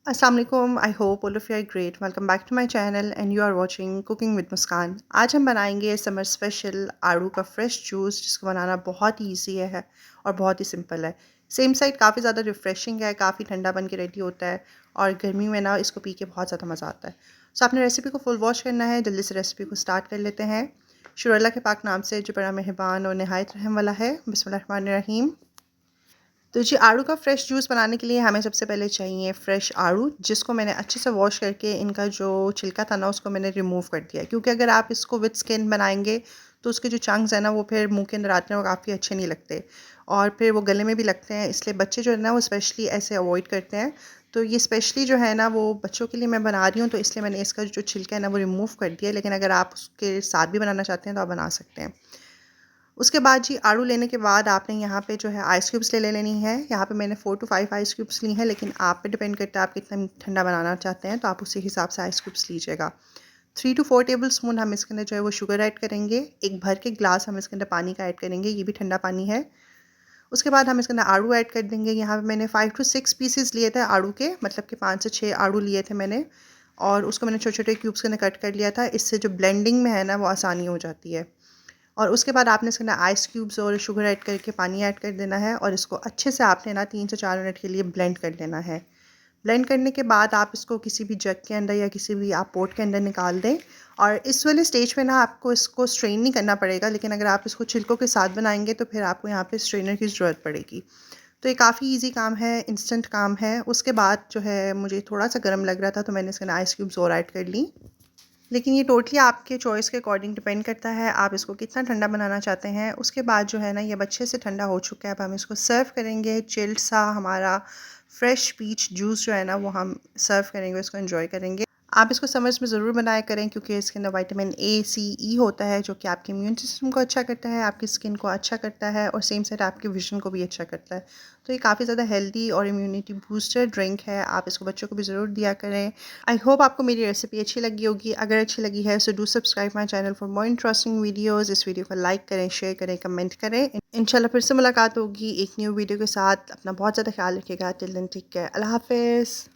अस्सलाम वालेकुम। I hope all of you are great. Welcome back to my channel and you are watching cooking with Muskan. आज हम बनाएंगे summer special आड़ू का फ्रेश जूस, जिसको बनाना बहुत ही ईजी है और बहुत ही सिंपल है। सेम साइड काफ़ी ज़्यादा रिफ़्रेशिंग है, काफ़ी ठंडा बन के रेडी होता है और गर्मी में ना इसको पी के बहुत ज़्यादा मज़ा आता है। सो आपने रेसिपी को फुल वॉच करना है। जल्दी से रेसिपी को स्टार्ट कर लेते हैं। शुरू अल्लाह के पाक नाम से जो बड़ा मेहरबान और नहायत रहम वाला है। बिस्मिल्लाहिर्रहमानिर्रहीम। तो जी, आड़ू का फ़्रेश जूस बनाने के लिए हमें सबसे पहले चाहिए फ़्रेश आड़ू, जिसको मैंने अच्छे से वॉश करके इनका जो छिलका था ना उसको मैंने रिमूव कर दिया है। क्योंकि अगर आप इसको विद स्किन बनाएंगे तो उसके जो चंक्स हैं ना वो फिर मुंह के अंदर आते हैं, वो काफ़ी अच्छे नहीं लगते और फिर वो गले में भी लगते हैं। इसलिए बच्चे जो है ना वो स्पेशली ऐसे अवॉइड करते हैं। तो ये स्पेशली जो है ना वो बच्चों के लिए मैं बना रही हूँ, तो इसलिए मैंने इसका जो छिलका है ना वो रिमूव कर दिया है। लेकिन अगर आप उसके साथ भी बनाना चाहते हैं तो आप बना सकते हैं। उसके बाद जी, आड़ू लेने के बाद आपने यहाँ पे जो है आइस क्यूब्स ले लेनी है। यहाँ पे मैंने 4 टू 5 आइस क्यूब्स ली हैं, लेकिन आप पे डिपेंड करता है आप कितना ठंडा बनाना चाहते हैं, तो आप उसी हिसाब से आइस क्यूब्स लीजिएगा। 3 टू 4 टेबल स्पून हम इसके अंदर जो है वो शुगर ऐड करेंगे। एक भर के ग्लास हम इसके अंदर पानी का ऐड करेंगे, ये भी ठंडा पानी है। उसके बाद हम इसके अंदर आड़ू ऐड कर देंगे। यहाँ पे मैंने 5 टू 6 पीसेस लिए थे आड़ू के, मतलब कि 5 से 6 आड़ू लिए थे मैंने, और उसको मैंने छोटे छोटे क्यूब्स के अंदर कट कर लिया था। इससे जो ब्लेंडिंग में है ना वो आसानी हो जाती है। और उसके बाद आपने इसके अंदर आइस क्यूब्स और शुगर ऐड करके पानी ऐड कर देना है और इसको अच्छे से आपने ना 3 से 4 मिनट के लिए ब्लेंड कर लेना है। ब्लेंड करने के बाद आप इसको किसी भी जग के अंदर या किसी भी आप पॉट के अंदर निकाल दें। और इस वाले स्टेज पे ना आपको इसको स्ट्रेन नहीं करना पड़ेगा, लेकिन अगर आप इसको छिलकों के साथ बनाएंगे तो फिर आपको यहाँ पे स्ट्रेनर की ज़रूरत पड़ेगी। तो ये काफ़ी इजी काम है, इंस्टेंट काम है। उसके बाद जो है मुझे थोड़ा सा गर्म लग रहा था तो मैंने इसके अंदर आइस क्यूब्स और ऐड कर ली। लेकिन ये टोटली आपके चॉइस के अकॉर्डिंग डिपेंड करता है, आप इसको कितना ठंडा बनाना चाहते हैं। उसके बाद जो है ना ये अच्छे से ठंडा हो चुका है। अब हम इसको सर्व करेंगे। चिल्ड सा हमारा फ्रेश पीच जूस जो है ना वो हम सर्व करेंगे, इसको एंजॉय करेंगे। आप इसको समर्स में ज़रूर बनाया करें, क्योंकि इसके अंदर विटामिन ए, सी, ई होता है, जो कि आपके इम्यून सिस्टम को अच्छा करता है, आपकी स्किन को अच्छा करता है और सेम साइड आपकी विजन को भी अच्छा करता है। तो ये काफ़ी ज़्यादा हेल्दी और इम्यूनिटी बूस्टर ड्रिंक है। आप इसको बच्चों को भी ज़रूर दिया करें। आई होप आपको मेरी रेसिपी अच्छी लगी होगी। अगर अच्छी लगी है so do subscribe my channel for more interesting videos. इस वीडियो को लाइक करें, शेयर करें, कमेंट करें। इंशाल्लाह फिर से मुलाकात होगी एक न्यू वीडियो के साथ। अपना बहुत ज़्यादा ख्याल रखिएगा। Till then take care. अल्लाह हाफ़िज़।